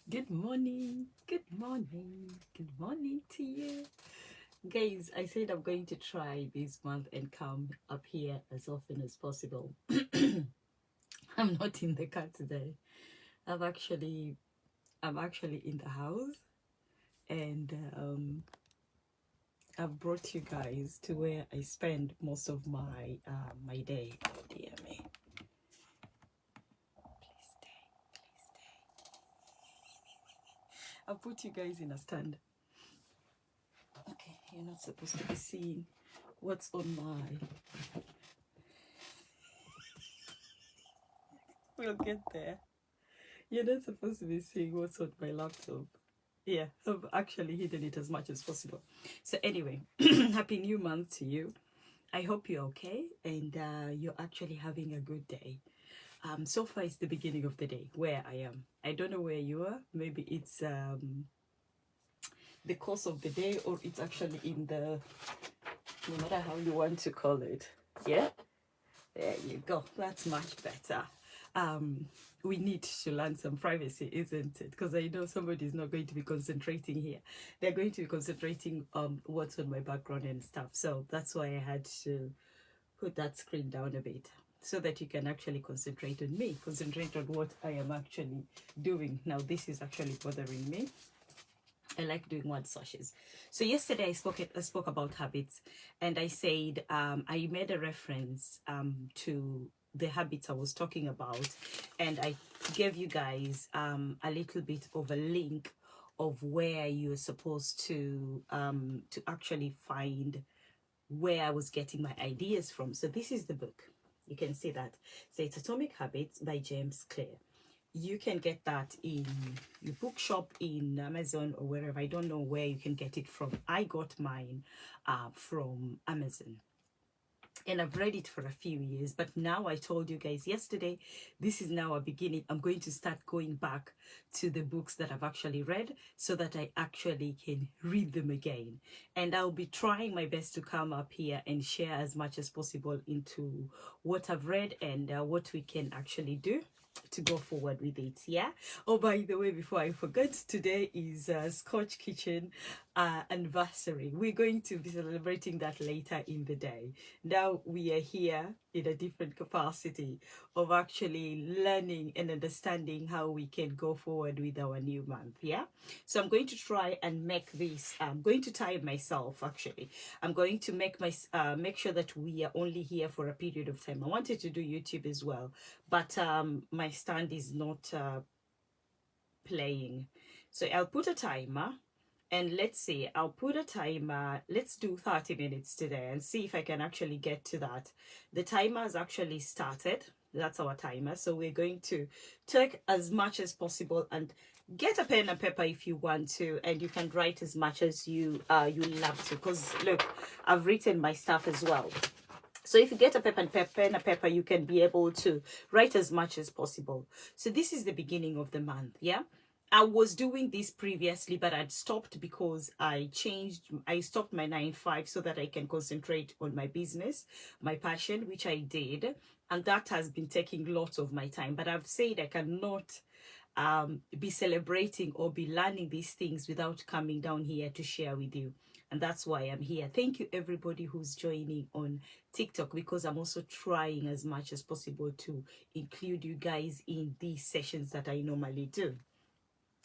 Good morning, good morning, good morning to you. Guys, I said I'm going to try this month and come up here as often as possible. I'm not in the car today. I'm actually I'm actually in the house and I've brought you guys to where I spend most of my day. Oh dear me. Please stay, please stay. I've put you guys in a stand. Okay, you're not supposed to be seeing what's on my. We'll get there. You're not supposed to be seeing what's on my laptop. Yeah, I've actually hidden it as much as possible. So anyway, happy new month to you. I hope you're okay and you're actually having a good day. So far it's the beginning of the day where I am. I don't know where you are. Maybe it's the course of the day, or it's actually in the, no matter how you want to call it. Yeah, there you go. That's much better. We need to learn some privacy, isn't it? Because I know somebody's not going to be concentrating here. They're going to be concentrating on what's on my background and stuff. So that's why I had to put that screen down a bit so that you can actually concentrate on me, concentrate on what I am actually doing. Now, this is actually bothering me. I like doing word searches. So yesterday I spoke about habits, and I said I made a reference to the habits I was talking about, and I gave you guys a little bit of a link of where you're supposed to actually find where I was getting my ideas from. So this is the book. You can see that. So it's Atomic Habits by James Clear. You can get that in your bookshop, in Amazon, or wherever. I don't know where you can get it from. I got mine from Amazon, and I've read it for a few years, but now I told you guys yesterday, this is now a beginning. I'm going to start going back to the books that I've actually read so that I actually can read them again. And I'll be trying my best to come up here and share as much as possible into what I've read and what we can actually do to go forward with it. Yeah. Oh, by the way, before I forget, today is Scotch Kitchen anniversary. We're going to be celebrating that later in the day. Now we are here in a different capacity of actually learning and understanding how we can go forward with our new month. Yeah. So I'm going to try and make this. I'm going to time myself. Actually, I'm going to make sure that we are only here for a period of time. I wanted to do YouTube as well, but my stand is not playing. So I'll put a timer, and let's see, I'll put a timer. Let's do 30 minutes today and see if I can actually get to that. The timer has actually started. That's our timer. So we're going to take as much as possible, and get a pen and paper if you want to, and you can write as much as you love to, because look, I've written my stuff as well. So if you get a pen and paper, you can be able to write as much as possible. So this is the beginning of the month, yeah? I was doing this previously, but I'd stopped because I stopped my 9 to 5 so that I can concentrate on my business, my passion, which I did. And that has been taking lots of my time. But I've said I cannot be celebrating or be learning these things without coming down here to share with you. And that's why I'm here. Thank you everybody who's joining on TikTok, because I'm also trying as much as possible to include you guys in these sessions that I normally do.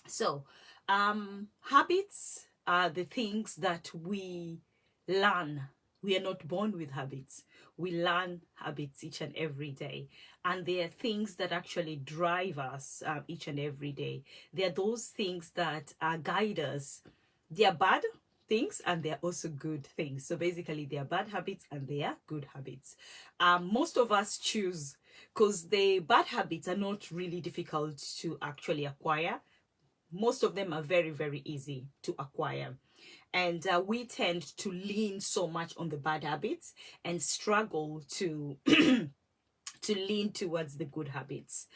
So habits are the things that we learn. We are not born with habits. We learn habits each and every day. And they are things that actually drive us each and every day. They are those things that guide us. They are bad things and they are also good things. So basically they are bad habits and they are good habits. Most of us choose, because the bad habits are not really difficult to actually acquire. Most of them are very, very easy to acquire. And we tend to lean so much on the bad habits and struggle to to lean towards the good habits.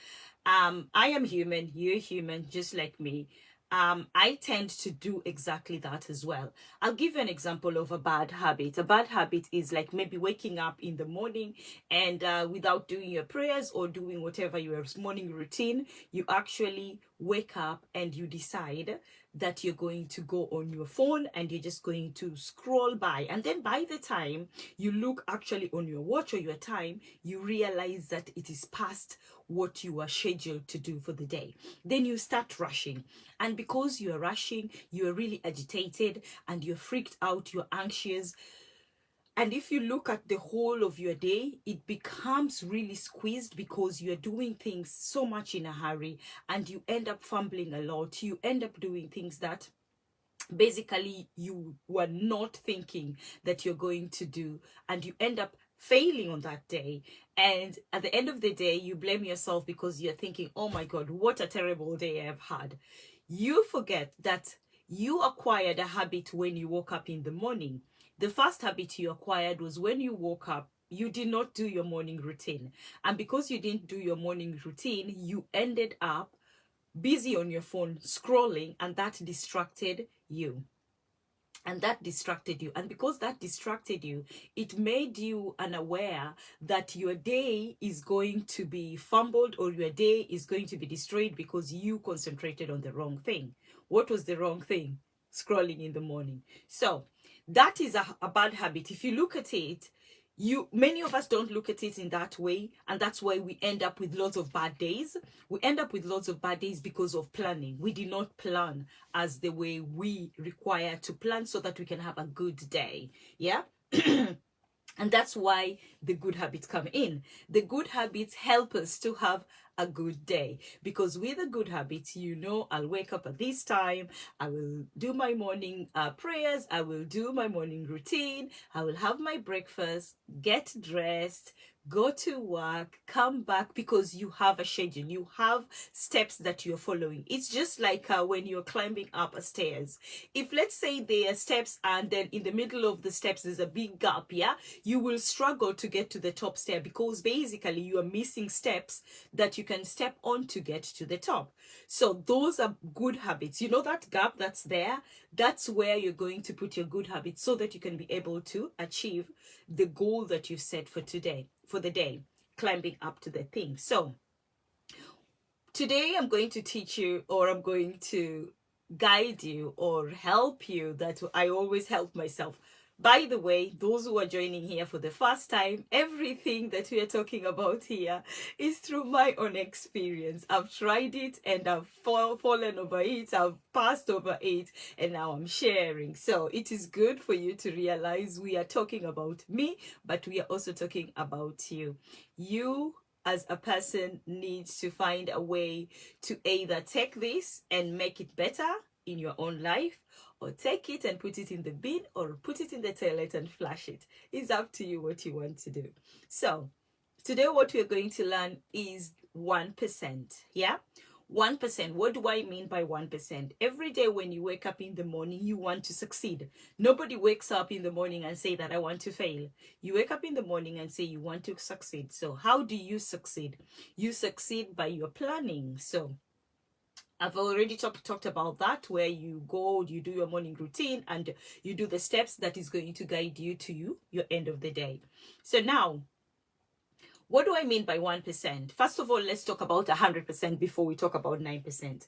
I am human, you're human, just like me. I tend to do exactly that as well. I'll give you an example of a bad habit. A bad habit is like maybe waking up in the morning and without doing your prayers or doing whatever your morning routine, you actually wake up and you decide that you're going to go on your phone and you're just going to scroll by, and then by the time you look actually on your watch or your time, you realize that it is past what you are scheduled to do for the day. Then you start rushing, and because you are rushing, you are really agitated and you're freaked out, you're anxious. And if you look at the whole of your day, it becomes really squeezed because you're doing things so much in a hurry, and you end up fumbling a lot. You end up doing things that basically you were not thinking that you're going to do, and you end up failing on that day. And at the end of the day, you blame yourself because you're thinking, oh my God, what a terrible day I've had. You forget that you acquired a habit when you woke up in the morning. The first habit you acquired was when you woke up, you did not do your morning routine. And because you didn't do your morning routine, you ended up busy on your phone scrolling, and that distracted you. And because that distracted you, it made you unaware that your day is going to be fumbled, or your day is going to be destroyed because you concentrated on the wrong thing. What was the wrong thing? Scrolling in the morning. So that is a bad habit. If you look at it, many of us don't look at it in that way, and that's why we end up with lots of bad days. We end up with lots of bad days because of planning. We did not plan as the way we require to plan so that we can have a good day. Yeah. And that's why the good habits come in. The good habits help us to have a good day, because with the good habits, I'll wake up at this time, I will do my morning prayers, I will do my morning routine, I will have my breakfast, get dressed, go to work, come back, because you have a schedule, you have steps that you're following. It's just like when you're climbing up a stairs. If let's say there are steps and then in the middle of the steps there's a big gap, yeah, you will struggle to get to the top stair because basically you are missing steps that you can step on to get to the top. So those are good habits. That gap that's there, that's where you're going to put your good habits so that you can be able to achieve the goal that you set for today, for the day, climbing up to the thing. So today I'm going to teach you, or I'm going to guide you or help you, that I always help myself. By the way, those who are joining here for the first time, everything that we are talking about here is through my own experience. I've tried it and I've fallen over it, I've passed over it, and now I'm sharing. So it is good for you to realize we are talking about me, but we are also talking about you. You as a person needs to find a way to either take this and make it better in your own life, or take it and put it in the bin, or put it in the toilet and flush it. It's up to you what you want to do. So today what we're going to learn is 1%. Yeah, 1%. What do I mean by 1%? Every day when you wake up in the morning, you want to succeed. Nobody wakes up in the morning and say that I want to fail. You wake up in the morning and say you want to succeed. So how do you succeed? You succeed by your planning. So I've already talked about that, where you go, you do your morning routine, and you do the steps that is going to guide you to your end of the day. So now, what do I mean by 1%? First of all, let's talk about 100% before we talk about 9%.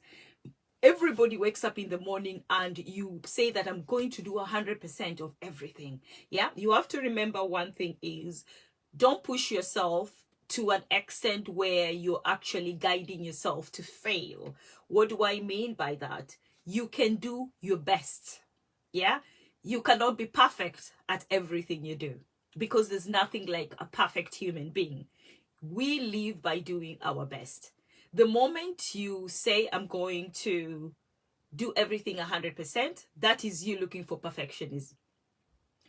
Everybody wakes up in the morning and you say that I'm going to do 100% of everything. Yeah, you have to remember one thing is, don't push yourself to an extent where you're actually guiding yourself to fail. What do I mean by that? You can do your best. Yeah, you cannot be perfect at everything you do, because there's nothing like a perfect human being. We live by doing our best. The moment you say I'm going to do everything 100%, that is you looking for perfectionism.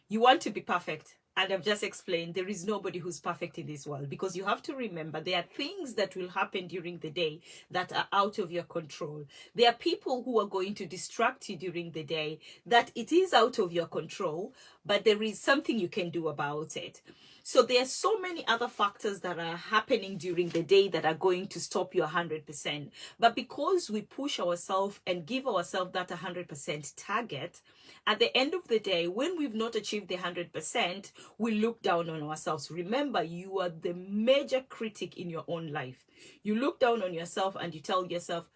You want to be perfect. And I've just explained, there is nobody who's perfect in this world, because you have to remember there are things that will happen during the day that are out of your control. There are people who are going to distract you during the day that it is out of your control, but there is something you can do about it. So there are so many other factors that are happening during the day that are going to stop you 100%. But because we push ourselves and give ourselves that 100% target, at the end of the day, when we've not achieved the 100%, we look down on ourselves. Remember, you are the major critic in your own life. You look down on yourself and you tell yourself,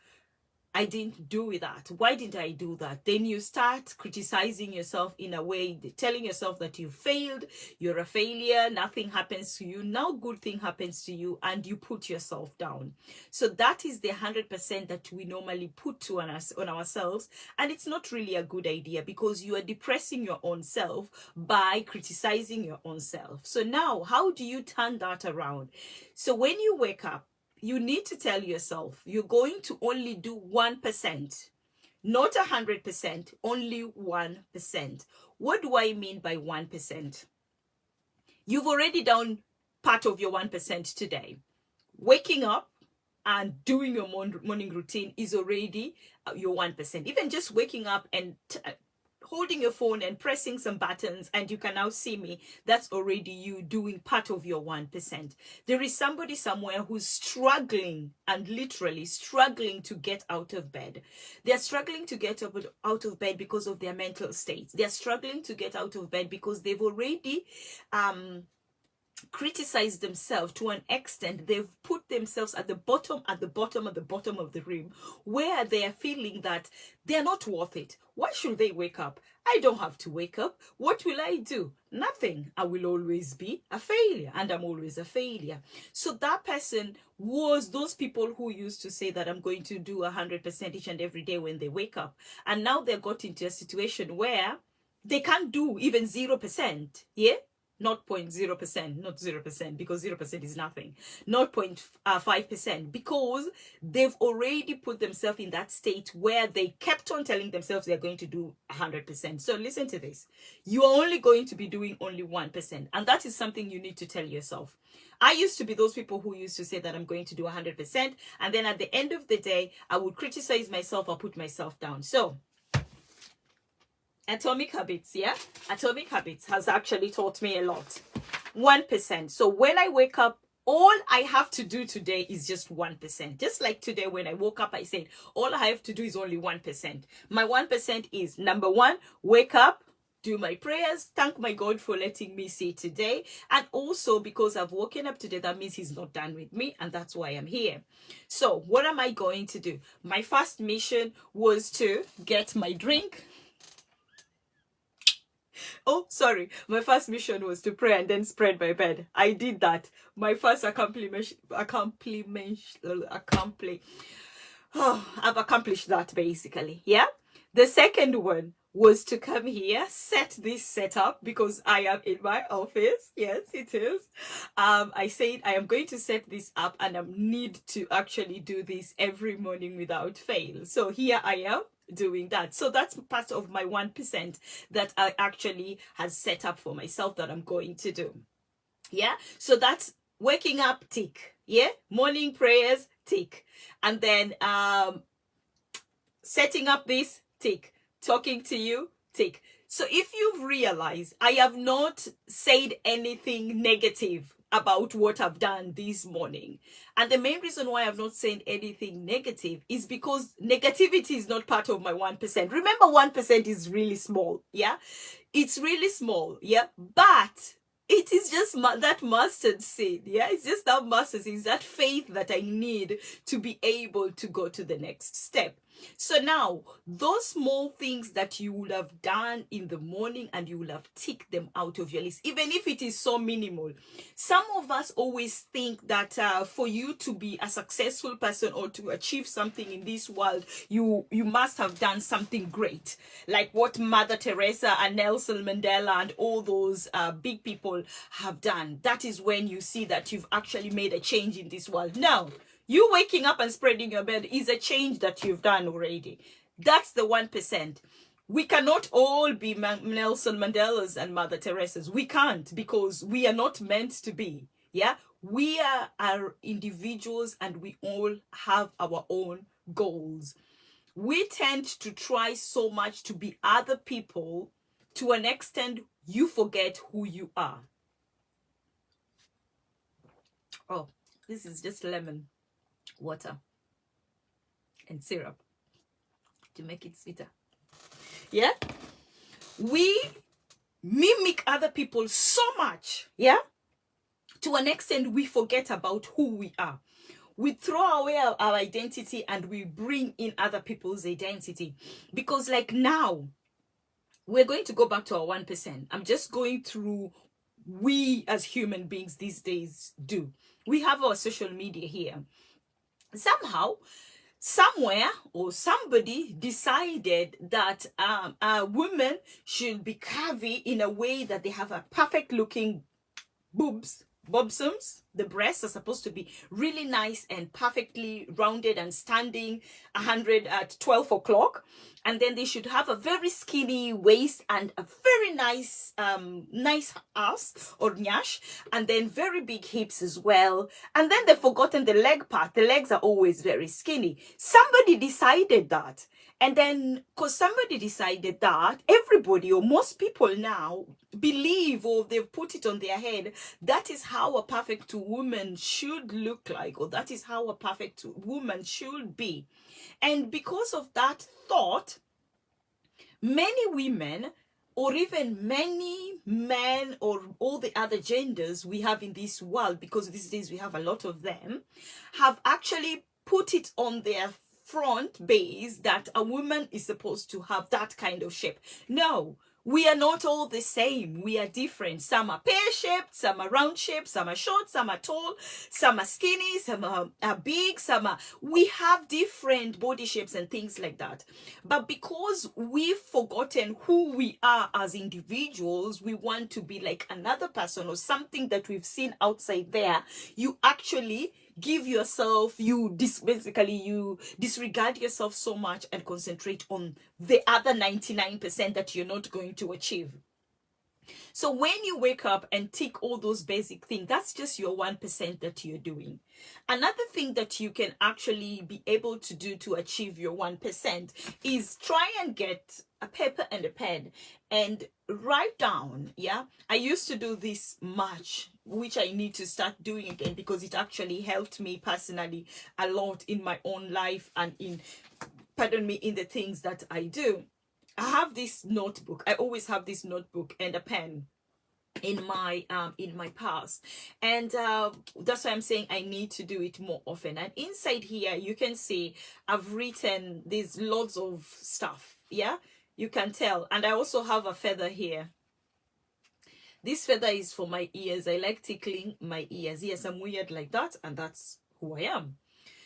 I didn't do that. Why didn't I do that? Then you start criticizing yourself in a way, telling yourself that you failed, you're a failure, nothing happens to you. Now good thing happens to you and you put yourself down. So that is the 100% that we normally put on ourselves. And it's not really a good idea because you are depressing your own self by criticizing your own self. So now, how do you turn that around? So when you wake up, you need to tell yourself you're going to only do 1%, not 100%, only 1%. What do I mean by 1%? You've already done part of your 1% today. Waking up and doing your morning routine is already your 1%. Even just waking up and holding your phone and pressing some buttons and you can now see me, that's already you doing part of your 1%. There is somebody somewhere who's struggling and literally struggling to get out of bed. They're struggling to get out of bed because of their mental state. They're struggling to get out of bed because they've already criticize themselves to an extent. They've put themselves at the bottom of the rim, where they are feeling that they're not worth it. Why should they wake up? I don't have to wake up. What will I do? Nothing. I will always be a failure, and I'm always a failure. So that person was those people who used to say that I'm going to do 100% each and every day when they wake up, and now they got into a situation where they can't do even 0%. Yeah, not 0.0%, not 0%, because 0% is nothing, not 0.5%, because they've already put themselves in that state where they kept on telling themselves they're going to do 100%. So listen to this. You are only going to be doing only 1. And that is something you need to tell yourself. I used to be those people who used to say that I'm going to do 100%. And then at the end of the day, I would criticize myself or put myself down. So Atomic Habits, yeah? Atomic Habits has actually taught me a lot. 1%. So when I wake up, all I have to do today is just 1%. Just like today when I woke up, I said, all I have to do is only 1%. My 1% is, number one, wake up, do my prayers, thank my God for letting me see today. And also because I've woken up today, that means he's not done with me. And that's why I'm here. So what am I going to do? My first mission was to get my drink. Oh, sorry. My first mission was to pray and then spread my bed. I did that. My first I've accomplished that basically. Yeah. The second one was to come here, set this setup because I am in my office. Yes, it is. I said I am going to set this up and I need to actually do this every morning without fail. So here I am doing that. So that's part of my 1% that I actually has set up for myself that I'm going to do. Yeah. So that's waking up, tick. Yeah. Morning prayers, tick. And then setting up this, tick. Talking to you, tick. So if you've realized, I have not said anything negative about what I've done this morning. And the main reason why I've not said anything negative is because negativity is not part of my 1%. Remember, 1% is really small. Yeah, it's really small. Yeah, but it is just that mustard seed. Yeah, it's just that mustard seed, that faith that I need to be able to go to the next step. So now, those small things that you would have done in the morning and you will have ticked them out of your list, even if it is so minimal. Some of us always think that for you to be a successful person or to achieve something in this world, you must have done something great, like what Mother Teresa and Nelson Mandela and all those big people have done. That is when you see that you've actually made a change in this world. No. You waking up and spreading your bed is a change that you've done already. That's the 1%. We cannot all be Nelson Mandela's and Mother Teresa's. We can't, because we are not meant to be. Yeah, we are individuals and we all have our own goals. We tend to try so much to be other people to an extent you forget who you are. Oh, this is just lemon water and syrup to make it sweeter. Yeah, we mimic other people so much, yeah, to an extent we forget about who we are. we throw away our identity and we bring in other people's identity. Because like now, we're going to go back to our 1%. I'm just going through we as human beings these days do. We have our social media here. Somehow, somewhere or somebody decided that women should be curvy in a way that they have a perfect looking bobsums. The breasts are supposed to be really nice and perfectly rounded and standing 100 at 12 o'clock. And then they should have a very skinny waist and a very nice nice ass or nyash, and then very big hips as well. And then they've forgotten the leg part. The legs are always very skinny. Somebody decided that. And then, because somebody decided that, everybody or most people now believe, or they've put it on their head, that is how a perfect woman should look like, or that is how a perfect woman should be. And because of that thought, many women, or even many men, or all the other genders we have in this world, because these days we have a lot of them, have actually put it on their front base that a woman is supposed to have that kind of shape. No, we are not all the same. We are different. Some are pear-shaped, some are round-shaped, some are short, some are tall, some are skinny, some are big, we have different body shapes and things like that. But because we've forgotten who we are as individuals, we want to be like another person or something that we've seen outside there, you actually give yourself, you disregard yourself so much and concentrate on the other 99% that you're not going to achieve. So when you wake up and tick all those basic things, that's just your 1% that you're doing. Another thing that you can actually be able to do to achieve your 1% is try and get a paper and a pen and write down. Yeah, I used to do this much, which I need to start doing again because it actually helped me personally a lot in my own life and in the things that I do. I have this notebook. I always have this notebook and a pen in my past, and that's why I'm saying I need to do it more often. And inside here you can see I've written these lots of stuff. Yeah, you can tell. And I also have a feather here. This feather is for my ears. I like tickling my ears. Yes, I'm weird like that, and that's who I am.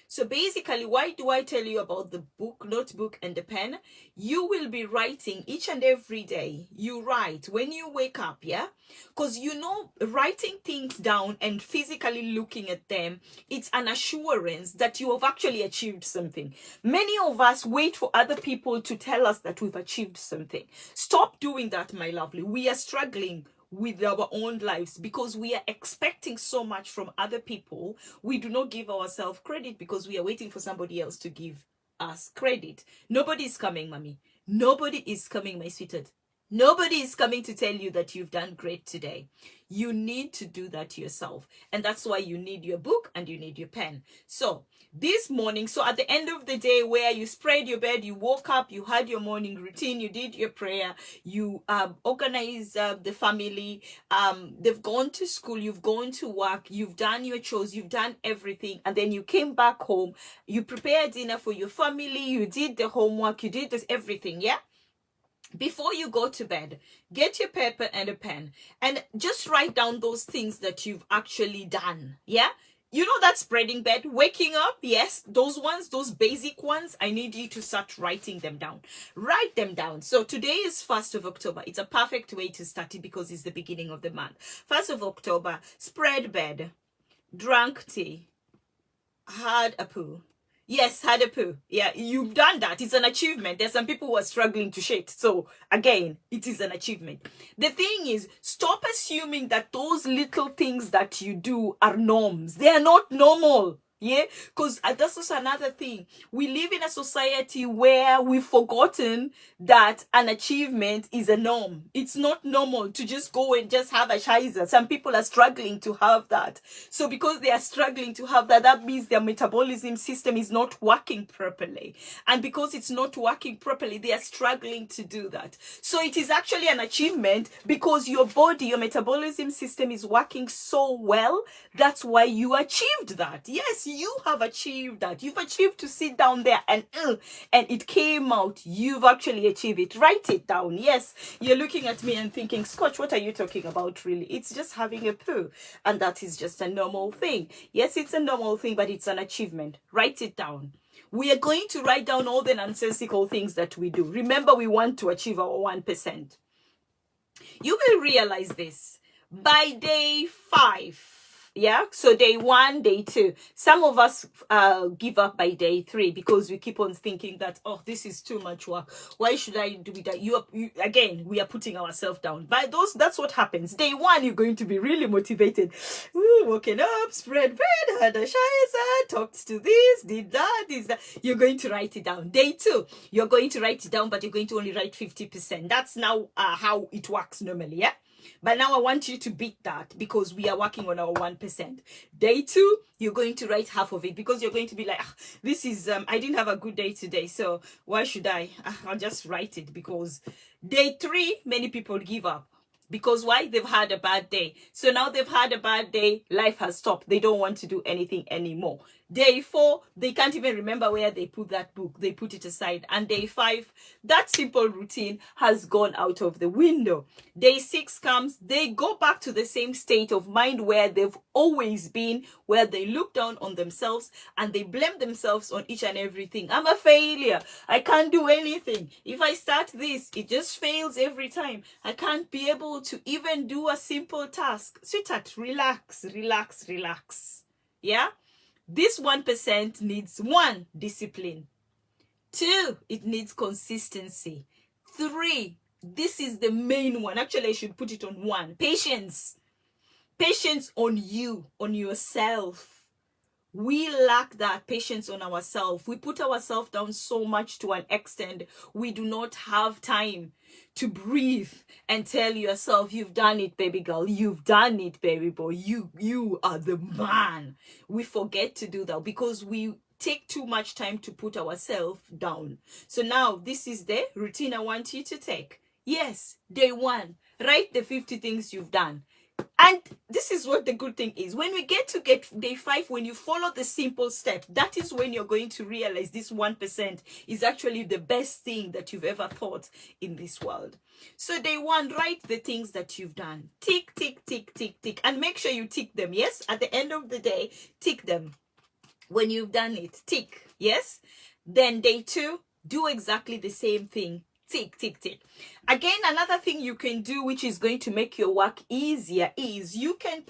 So basically, why do I tell you about the book, notebook, and the pen? You will be writing each and every day. You write when you wake up, yeah? Because you know, writing things down and physically looking at them, it's an assurance that you have actually achieved something. Many of us wait for other people to tell us that we've achieved something. Stop doing that, my lovely. We are struggling with our own lives because we are expecting so much from other people. We do not give ourselves credit because we are waiting for somebody else to give us credit. Nobody is coming, mommy. Nobody is coming, my sweetheart. Nobody is coming to tell you that you've done great today. You need to do that yourself. And that's why you need your book and you need your pen. So this morning, so at the end of the day where you spread your bed, you woke up, you had your morning routine, you did your prayer, you organize the family, they've gone to school, you've gone to work, you've done your chores, you've done everything, and then you came back home, you prepared dinner for your family, you did the homework, you did this everything, yeah? Before you go to bed, get your paper and a pen and just write down those things that you've actually done. Yeah. You know that spreading bed, waking up. Yes. Those ones, those basic ones, I need you to start writing them down. Write them down. So today is 1st of October. It's a perfect way to start it because it's the beginning of the month. 1st of October, spread bed, drank tea, had a poo. Yes, had a poo. Yeah, you've done that. It's an achievement. There's some people who are struggling to shit. So again, it is an achievement. The thing is, stop assuming that those little things that you do are norms. They are not normal. Yeah, because that's also another thing. We live in a society where we've forgotten that an achievement is a norm. It's not normal to just go and just have a shizer. Some people are struggling to have that. So because they are struggling to have that, that means their metabolism system is not working properly. And because it's not working properly, they are struggling to do that. So it is actually an achievement because your body, your metabolism system is working so well. That's why you achieved that. Yes, you have achieved that. You've achieved to sit down there and it came out. You've actually achieved it. Write it down. Yes, you're looking at me and thinking, Scotch, what are you talking about really? It's just having a poo, and that is just a normal thing. Yes, it's a normal thing, but it's an achievement. Write it down. We are going to write down all the nonsensical things that we do. Remember, we want to achieve our 1%. You will realize this by day 5. Yeah, so day 1, day 2. Some of us give up by day 3 because we keep on thinking that, oh, this is too much work. Why should I do it? Again, we are putting ourselves down. That's what happens. Day 1, you're going to be really motivated. Ooh, woken up, spread bread, had a shaya, talked to this, did that, is that. You're going to write it down. Day 2, you're going to write it down, but you're going to only write 50%. That's now how it works normally, yeah? But now I want you to beat that because we are working on our 1%. Day 2, you're going to write half of it because you're going to be like, this is, I didn't have a good day today, so why should I? I'll just write it because day 3, many people give up. Because why? They've had a bad day. So now they've had a bad day, life has stopped. They don't want to do anything anymore. Day 4, they can't even remember where they put that book. They put it aside. And day 5, that simple routine has gone out of the window. Day 6 comes, they go back to the same state of mind where they've always been, where they look down on themselves and they blame themselves on each and everything. I'm a failure. I can't do anything. If I start this, it just fails every time. I can't be able to even do a simple task. Sweetheart, relax, relax, relax. Yeah? This 1% needs 1, discipline. 2, it needs consistency. 3, this is the main one. Actually, I should put it on 1. Patience. Patience on you, on yourself. We lack that patience on ourselves. We put ourselves down so much to an extent. We do not have time to breathe and tell yourself, you've done it, baby girl. You've done it, baby boy. You are the man. We forget to do that because we take too much time to put ourselves down. So now this is the routine I want you to take. Yes, day 1, write the 50 things you've done. And this is what the good thing is. When we get day 5, when you follow the simple step, that is when you're going to realize this 1% is actually the best thing that you've ever thought in this world. So day 1, write the things that you've done. Tick, tick, tick, tick, tick. And make sure you tick them. Yes, at the end of the day, tick them. When you've done it, tick. Yes. Then day 2, do exactly the same thing. Tick, tick, tick. Again, another thing you can do, which is going to make your work easier, is you can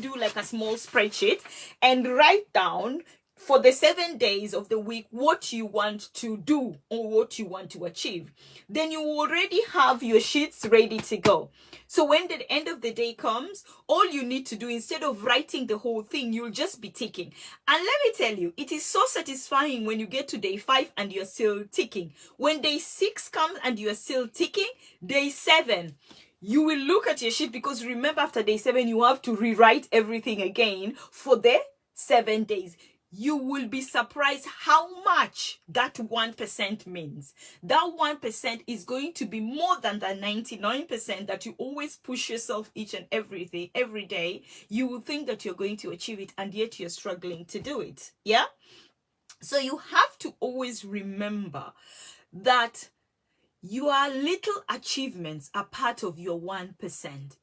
do like a small spreadsheet and write down for the 7 days of the week what you want to do or what you want to achieve. Then you already have your sheets ready to go. So when the end of the day comes, all you need to do, instead of writing the whole thing, you'll just be ticking. And let me tell you, it is so satisfying when you get to day 5 and you're still ticking. When day 6 comes and you're still ticking, day 7, you will look at your sheet because remember, after day 7, you have to rewrite everything again for the 7 days. You will be surprised how much that 1% means. That 1% is going to be more than the 99% that you always push yourself each and every day. You will think that you're going to achieve it, and yet you're struggling to do it. Yeah? So you have to always remember that your little achievements are part of your 1%.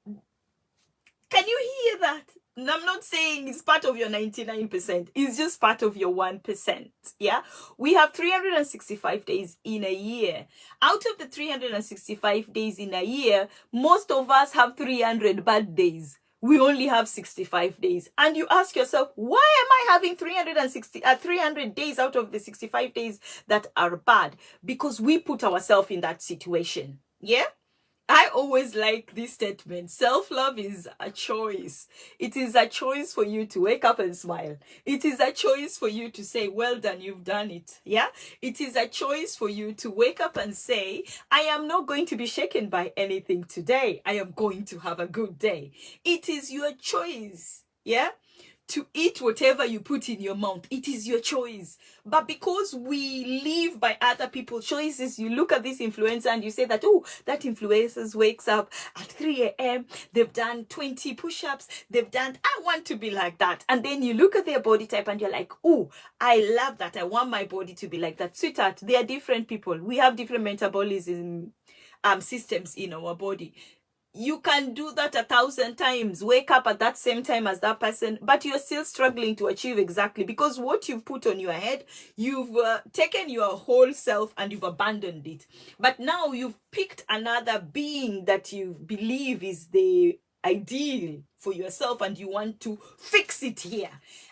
Can you hear that? I'm not saying it's part of your 99%. It's just part of your 1%. Yeah. We have 365 days in a year. Out of the 365 days in a year, most of us have 300 bad days. We only have 65 days. And you ask yourself, why am I having 300 days out of the 65 days that are bad? Because we put ourselves in that situation. Yeah. I always like this statement. Self-love is a choice. It is a choice for you to wake up and smile. It is a choice for you to say, well done, you've done it. Yeah? It is a choice for you to wake up and say, I am not going to be shaken by anything today. I am going to have a good day. It is your choice. Yeah? To eat whatever you put in your mouth. It is your choice. But because we live live by other people's choices. You look at this influencer and you say that, oh, that influencer wakes up at 3 a.m. They've done 20 push-ups. They've done, I want to be like that. And then you look at their body type and you're like, oh, I love that. I want my body to be like that. Sweetheart, they are different people. We have different metabolism systems in our body. You can do that 1,000 times, wake up at that same time as that person, but you're still struggling to achieve exactly, because what you've put on your head, you've taken your whole self and you've abandoned it. But now you've picked another being that you believe is the ideal for yourself, and you want to fix it here.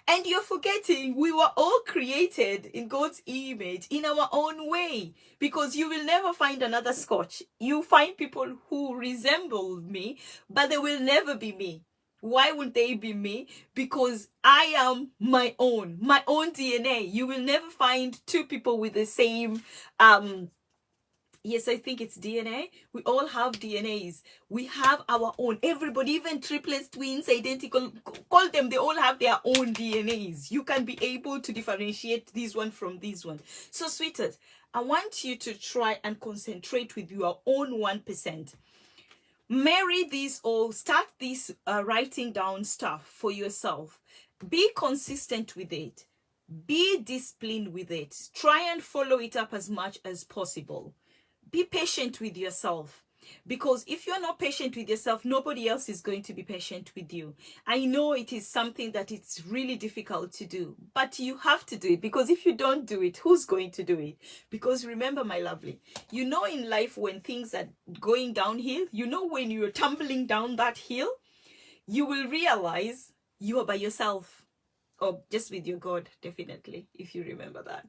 And you're forgetting we were all created in God's image in our own way, because you will never find another Scotch. You find people who resemble me, but they will never be me. Why would they be me? Because I am my own DNA. You will never find two people with the same yes, I think it's DNA. We all have DNAs. We have our own. Everybody, even triplets, twins, identical, call them, they all have their own DNAs. You can be able to differentiate this one from this one. So, sweetheart, I want you to try and concentrate with your own 1%. Marry this, or start this writing down stuff for yourself. Be consistent with it. Be disciplined with it. Try and follow it up as much as possible. Be patient with yourself, because if you're not patient with yourself, nobody else is going to be patient with you. I know it is something that it's really difficult to do, but you have to do it, because if you don't do it, who's going to do it? Because remember, my lovely, you know, in life, when things are going downhill, you know, when you're tumbling down that hill, you will realize you are by yourself, or just with your God, definitely, if you remember that.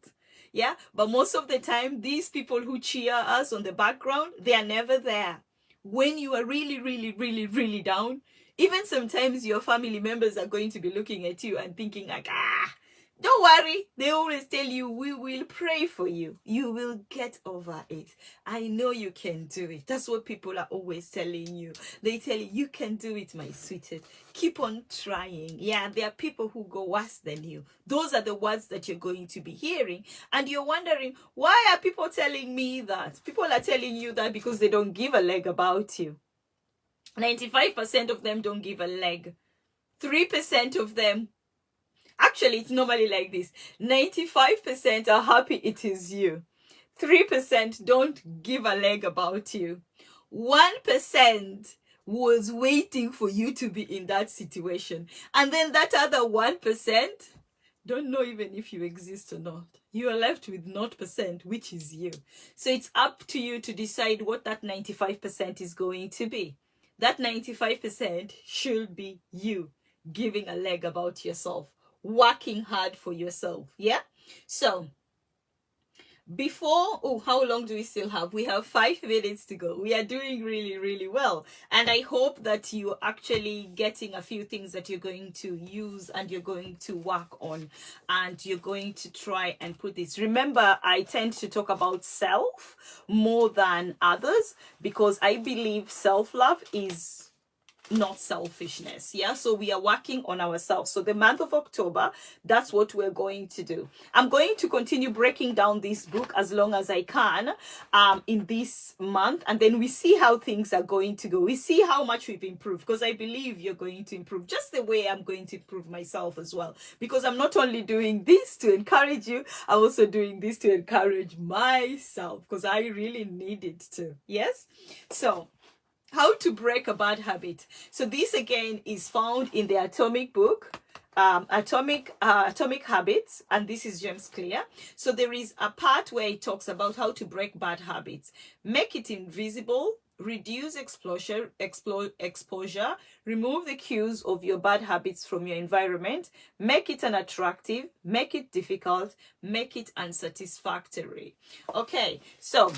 Yeah, but most of the time, these people who cheer us on the background, they are never there. When you are really, really, really, really down, even sometimes your family members are going to be looking at you and thinking like, don't worry. They always tell you, we will pray for you. You will get over it. I know you can do it. That's what people are always telling you. They tell you, you can do it, my sweetheart. Keep on trying. Yeah, there are people who go worse than you. Those are the words that you're going to be hearing. And you're wondering, why are people telling me that? People are telling you that because they don't give a leg about you. 95% of them don't give a leg. 3% of them, actually, it's normally like this. 95% are happy it is you. 3% don't give a leg about you. 1% was waiting for you to be in that situation. And then that other 1% don't know even if you exist or not. You are left with 0%, which is you. So it's up to you to decide what that 95% is going to be. That 95% should be you giving a leg about yourself, working hard for yourself. Yeah. So before, how long do we still have? We have 5 minutes to go. We are doing really, really well. And I hope that you're actually getting a few things that you're going to use and you're going to work on, and you're going to try and put this. Remember, I tend to talk about self more than others, because I believe self-love is not selfishness. Yeah, so we are working on ourselves. So the month of October, that's what we're going to do. I'm going to continue breaking down this book as long as I can in this month, and then we see how things are going to go. We see how much we've improved, because I believe you're going to improve just the way I'm going to improve myself as well, because I'm not only doing this to encourage you, I'm also doing this to encourage myself, because I really need it to. Yes. So how to break a bad habit. So this again is found in the Atomic book, Atomic Habits, and this is James Clear. So there is a part where it talks about how to break bad habits. Make it invisible, reduce exposure, remove the cues of your bad habits from your environment, make it unattractive, make it difficult, make it unsatisfactory. Okay, so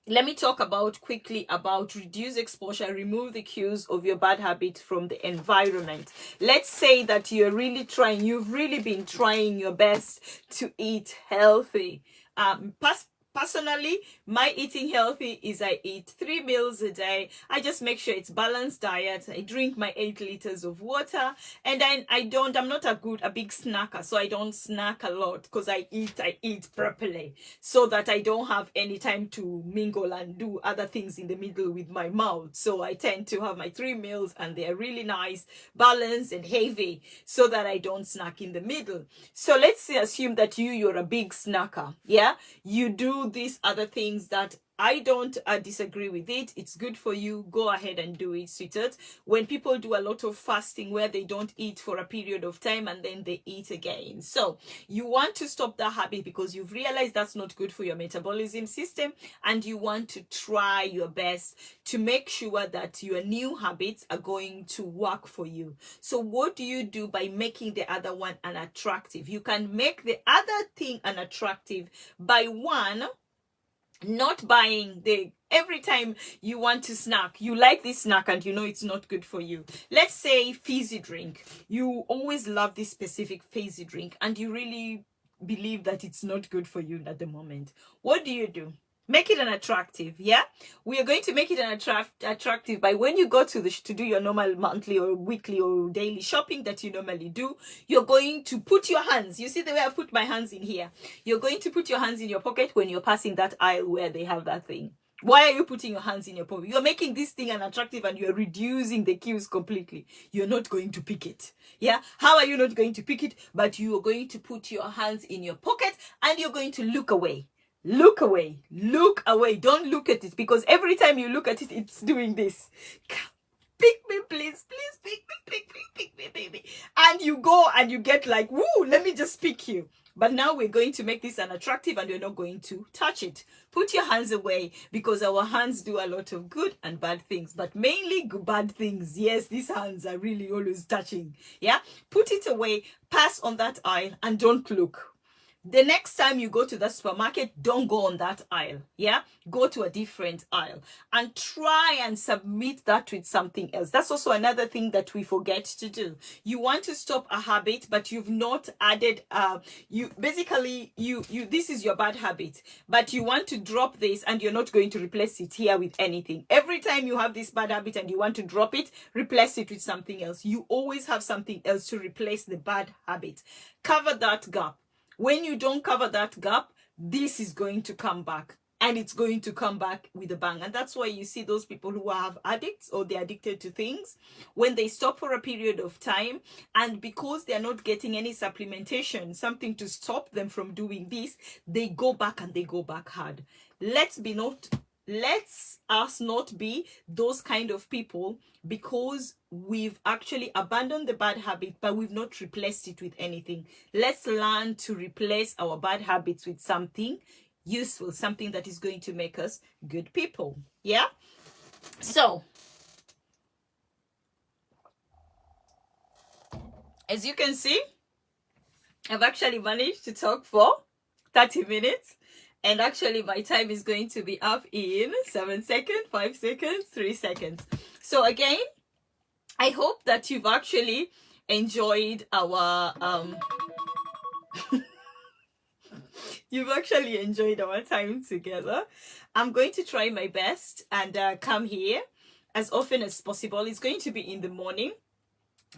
let me talk quickly about reduce exposure, remove the cues of your bad habit from the environment. Let's say that you've really been trying your best to eat healthy. Personally, my eating healthy is I eat 3 meals a day. I just make sure it's balanced diet. I drink my 8 liters of water, and then I'm not a big snacker, so I don't snack a lot because I eat properly so that I don't have any time to mingle and do other things in the middle with my mouth. So I tend to have my 3 meals and they're really nice, balanced and heavy so that I don't snack in the middle. So let's assume that you're a big snacker. Yeah, you do these other things that I don't disagree with it. It's good for you. Go ahead and do it, sweetheart. When people do a lot of fasting where they don't eat for a period of time and then they eat again. So you want to stop that habit because you've realized that's not good for your metabolism system, and you want to try your best to make sure that your new habits are going to work for you. So what do you do by making the other one unattractive? You can make the other thing unattractive by one, not buying every time you want to snack, you like this snack and you know it's not good for you. Let's say fizzy drink. You always love this specific fizzy drink and you really believe that it's not good for you at the moment. What do? Make it unattractive. Yeah, we are going to make it attractive by when you go to do your normal monthly or weekly or daily shopping that you normally do, you're going to put your hands, you see the way I put my hands in here, you're going to put your hands in your pocket when you're passing that aisle where they have that thing. Why are you putting your hands in your pocket? You're making this thing unattractive and you're reducing the queues completely. You're not going to pick it. Yeah, how are you not going to pick it? But you are going to put your hands in your pocket and you're going to look away. Look away. Look away. Don't look at it, because every time you look at it, it's doing this. Pick me, please. Please pick me, pick me, baby. And you go and you get like, woo, let me just pick you. But now we're going to make this unattractive and you're not going to touch it. Put your hands away, because our hands do a lot of good and bad things, but mainly bad things. Yes, these hands are really always touching. Yeah, put it away, pass on that aisle and don't look. The next time you go to the supermarket, don't go on that aisle. Yeah, go to a different aisle and try and submit that with something else. That's also another thing that we forget to do. You want to stop a habit, but you've not added this is your bad habit, but you want to drop this and you're not going to replace it here with anything. Every time you have this bad habit and you want to drop it, replace it with something else. You always have something else to replace the bad habit. Cover that gap. When you don't cover that gap, this is going to come back, and it's going to come back with a bang. And that's why you see those people who have addicts or they're addicted to things, when they stop for a period of time, and because they're not getting any supplementation, something to stop them from doing this, they go back and they go back hard. Let's us not be those kind of people, because we've actually abandoned the bad habit, but we've not replaced it with anything. Let's learn to replace our bad habits with something useful, something that is going to make us good people. Yeah, so as you can see, I've actually managed to talk for 30 minutes. And actually, my time is going to be up in 7 seconds, 5 seconds, 3 seconds. So again, I hope that you've actually enjoyed our time together. I'm going to try my best and come here as often as possible. It's going to be in the morning,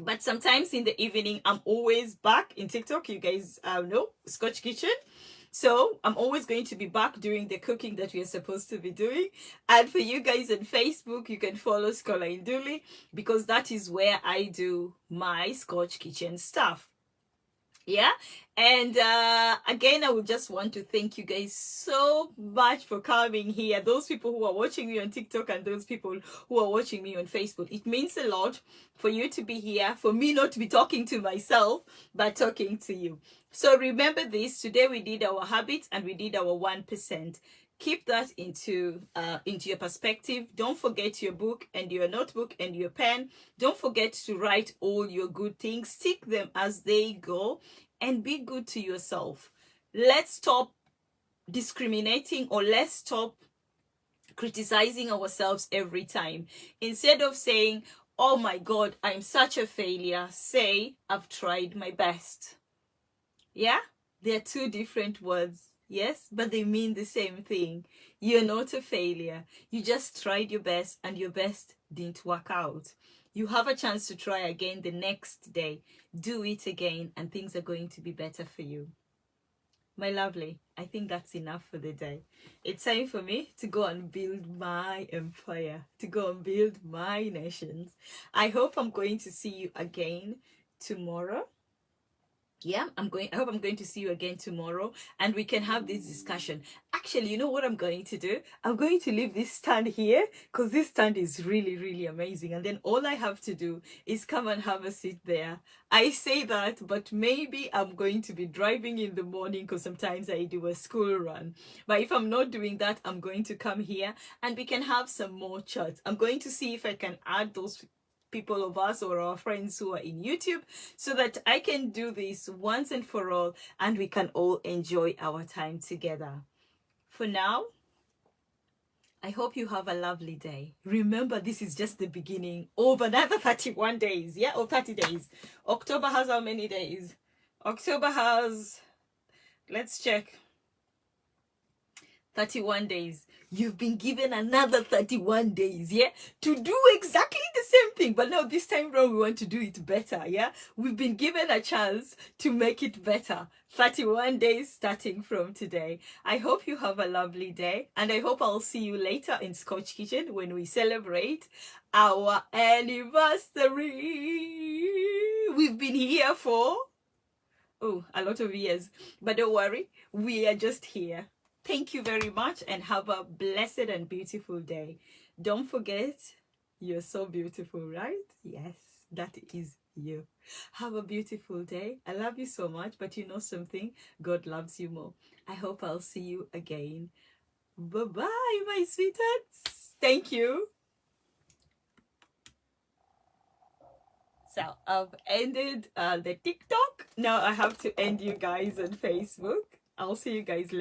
but sometimes in the evening. I'm always back in TikTok. You guys know Scotch Kitchen. So I'm always going to be back doing the cooking that we are supposed to be doing. And for you guys on Facebook, you can follow Scholar Nduli, because that is where I do my Scotch Kitchen stuff. Yeah, and again, I would just want to thank you guys so much for coming here. Those people who are watching me on TikTok and those people who are watching me on Facebook. It means a lot for you to be here, for me not to be talking to myself, but talking to you. So remember this, today we did our habits and we did our 1%. Keep that into your perspective. Don't forget your book and your notebook and your pen. Don't forget to write all your good things. Stick them as they go and be good to yourself. Let's stop discriminating, or let's stop criticizing ourselves every time. Instead of saying, oh my God, I'm such a failure, say, I've tried my best. Yeah, they're two different words. yes, but they mean the same thing. You're not a failure. You just tried your best and your best didn't work out. You have a chance to try again the next day. Do it again and things are going to be better for you. My lovely, I think that's enough for the day. It's time for me to go and build my empire, to go and build my nations. I hope I'm going to see you again tomorrow. Yeah, I hope I'm going to see you again tomorrow and we can have this discussion. Actually, you know what I'm going to do? I'm going to leave this stand here because this stand is really, really amazing. And then all I have to do is come and have a seat there. I say that, but maybe I'm going to be driving in the morning because sometimes I do a school run. But if I'm not doing that, I'm going to come here and we can have some more chats. I'm going to see if I can add those people of us or our friends who are in YouTube so that I can do this once and for all and we can all enjoy our time together. For now, I hope you have a lovely day. Remember, this is just the beginning of another 31 days, yeah, or 30 days. October has how many days? October has, let's check, 31 days. You've been given another 31 days, yeah, to do exactly the same thing. But now this time around, we want to do it better, yeah. We've been given a chance to make it better. 31 days starting from today. I hope you have a lovely day. And I hope I'll see you later in Scotch Kitchen when we celebrate our anniversary. We've been here for, a lot of years. But don't worry, we are just here. Thank you very much and have a blessed and beautiful day. Don't forget, you're so beautiful, right? Yes, that is you. Have a beautiful day. I love you so much, but you know something? God loves you more. I hope I'll see you again. Bye-bye, my sweethearts. Thank you. So I've ended the TikTok. Now I have to end you guys on Facebook. I'll see you guys later.